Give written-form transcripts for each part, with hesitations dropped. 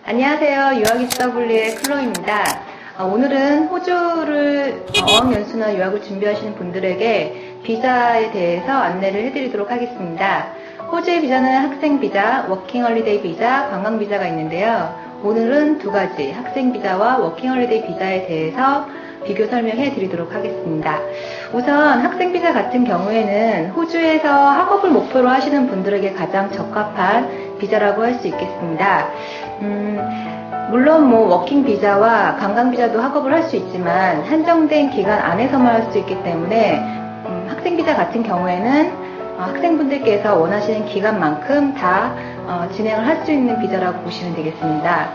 안녕하세요. 유학이스터블리의 클로입니다. 오늘은 호주를 어학연수나 유학을 준비하시는 분들에게 비자에 대해서 안내를 해드리도록 하겠습니다. 호주의 비자는 학생 비자, 워킹 홀리데이 비자, 관광 비자가 있는데요. 오늘은 두 가지 학생 비자와 워킹 홀리데이 비자에 대해서 비교 설명해 드리도록 하겠습니다. 우선 학생 비자 같은 경우에는 호주에서 학업을 목표로 하시는 분들에게 가장 적합한 비자라고 할 수 있겠습니다. 물론 워킹 비자와 관광 비자도 학업을 할 수 있지만 한정된 기간 안에서만 할 수 있기 때문에 학생 비자 같은 경우에는 학생분들께서 원하시는 기간만큼 다 진행을 할 수 있는 비자라고 보시면 되겠습니다.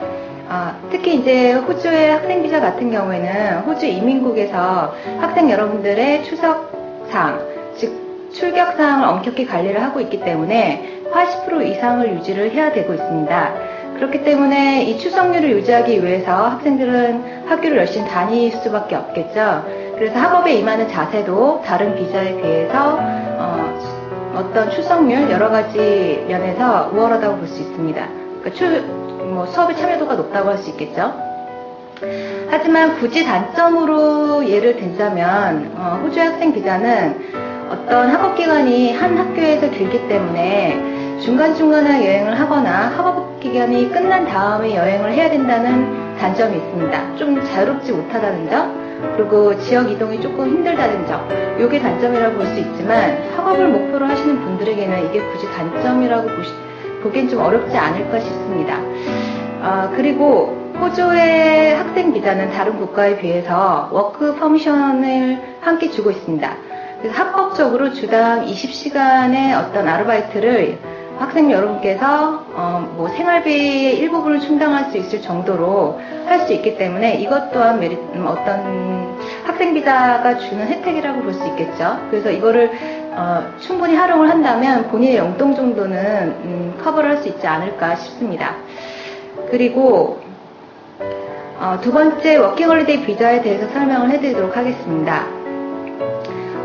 특히 이제 호주의 학생 비자 같은 경우에는 호주 이민국에서 학생 여러분들의 출석사항, 즉 출격사항을 엄격히 관리를 하고 있기 때문에 80% 이상을 유지를 해야 되고 있습니다. 그렇기 때문에 이 출석률을 유지하기 위해서 학생들은 학교를 열심히 다닐 수밖에 없겠죠. 그래서 학업에 임하는 자세도 다른 비자에 비해서 어떤 출석률 여러 가지 면에서 우월하다고 볼 수 있습니다. 그러니까 수업의 참여도가 높다고 할 수 있겠죠. 하지만 굳이 단점으로 예를 들자면 호주의 학생 비자는 어떤 학업 기간이 한 학교에서 길기 때문에 중간중간에 여행을 하거나 학업 기간이 끝난 다음에 여행을 해야 된다는 단점이 있습니다. 좀 자유롭지 못하다는 점, 그리고 지역 이동이 조금 힘들다는 점, 이게 단점이라고 볼 수 있지만 학업을 목표로 하시는 분들에게는 이게 굳이 단점이라고 보기엔 좀 어렵지 않을까 싶습니다. 그리고 호주의 학생 비자는 다른 국가에 비해서 워크 퍼미션을 함께 주고 있습니다. 그래서 합법적으로 주당 20시간의 어떤 아르바이트를 학생 여러분께서 생활비의 일부분을 충당할 수 있을 정도로 할 수 있기 때문에 이것 또한 어떤 학생 비자가 주는 혜택이라고 볼 수 있겠죠. 그래서 이거를 충분히 활용을 한다면 본인의 용돈 정도는 커버를 할 수 있지 않을까 싶습니다. 그리고 두 번째 워킹 홀리데이 비자에 대해서 설명을 해드리도록 하겠습니다.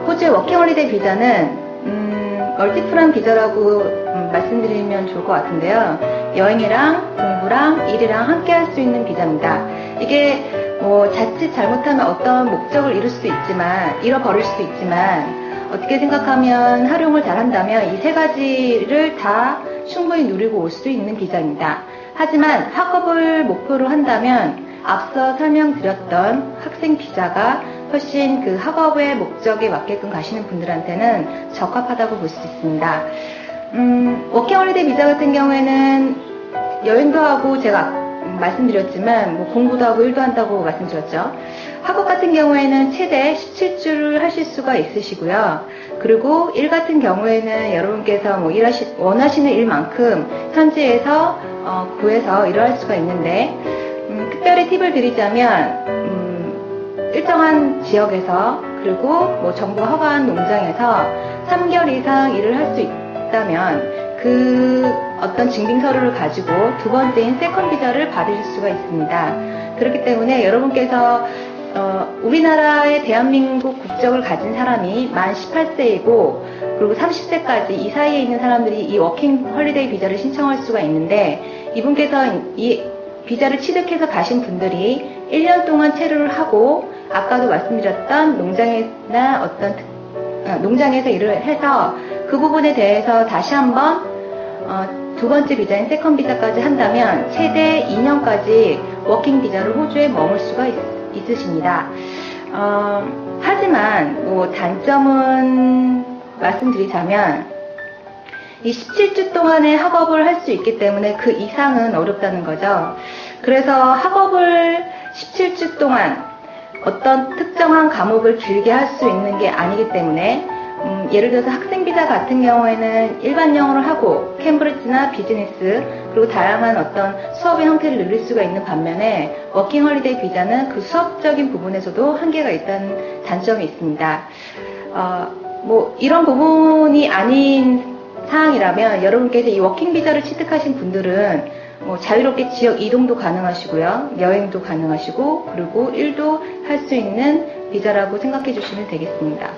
호주의 워킹 홀리데이 비자는 멀티플한 비자라고 말씀드리면 좋을 것 같은데요. 여행이랑 공부랑 일이랑 함께 할 수 있는 비자입니다. 이게 자칫 잘못하면 어떤 목적을 잃어버릴 수도 있지만 어떻게 생각하면 활용을 잘한다면 이 세 가지를 다 충분히 누리고 올 수 있는 비자입니다. 하지만 학업을 목표로 한다면 앞서 설명드렸던 학생 비자가 훨씬 그 학업의 목적에 맞게끔 가시는 분들한테는 적합하다고 볼 수 있습니다. 워킹 홀리데이 비자 같은 경우에는 여행도 하고 제가 말씀드렸지만 공부도 하고 일도 한다고 말씀드렸죠. 학업 같은 경우에는 최대 17주를 하실 수가 있으시고요. 그리고 일 같은 경우에는 여러분께서 원하시는 일만큼 현지에서 구해서 일을 할 수가 있는데 특별히 팁을 드리자면 일정한 지역에서 그리고 정부 허가한 농장에서 3개월 이상 일을 할 수 있다면 그 어떤 증빙서류를 가지고 두 번째인 세컨 비자를 받으실 수가 있습니다. 그렇기 때문에 여러분께서 우리나라의 대한민국 국적을 가진 사람이 만 18세이고 그리고 30세까지 이 사이에 있는 사람들이 이 워킹 홀리데이 비자를 신청할 수가 있는데 이분께서 이 비자를 취득해서 가신 분들이 1년 동안 체류를 하고 아까도 말씀드렸던 농장에서 일을 해서 그 부분에 대해서 다시 한번 두 번째 비자인 세컨 비자까지 한다면 최대 2년까지 워킹 비자로 호주에 머물 수가 있으십니다. 하지만 단점은 말씀드리자면 이 17주 동안의 학업을 할 수 있기 때문에 그 이상은 어렵다는 거죠. 그래서 학업을 17주 동안 어떤 특정한 과목을 길게 할 수 있는 게 아니기 때문에 예를 들어서 학생 비자 같은 경우에는 일반 영어를 하고 캠브리지나 비즈니스 그리고 다양한 어떤 수업의 형태를 누릴 수가 있는 반면에 워킹 홀리데이 비자는 그 수업적인 부분에서도 한계가 있다는 단점이 있습니다. 이런 부분이 아닌 사항이라면 여러분께서 이 워킹 비자를 취득하신 분들은 자유롭게 지역 이동도 가능하시고요. 여행도 가능하시고 그리고 일도 할 수 있는 비자라고 생각해 주시면 되겠습니다.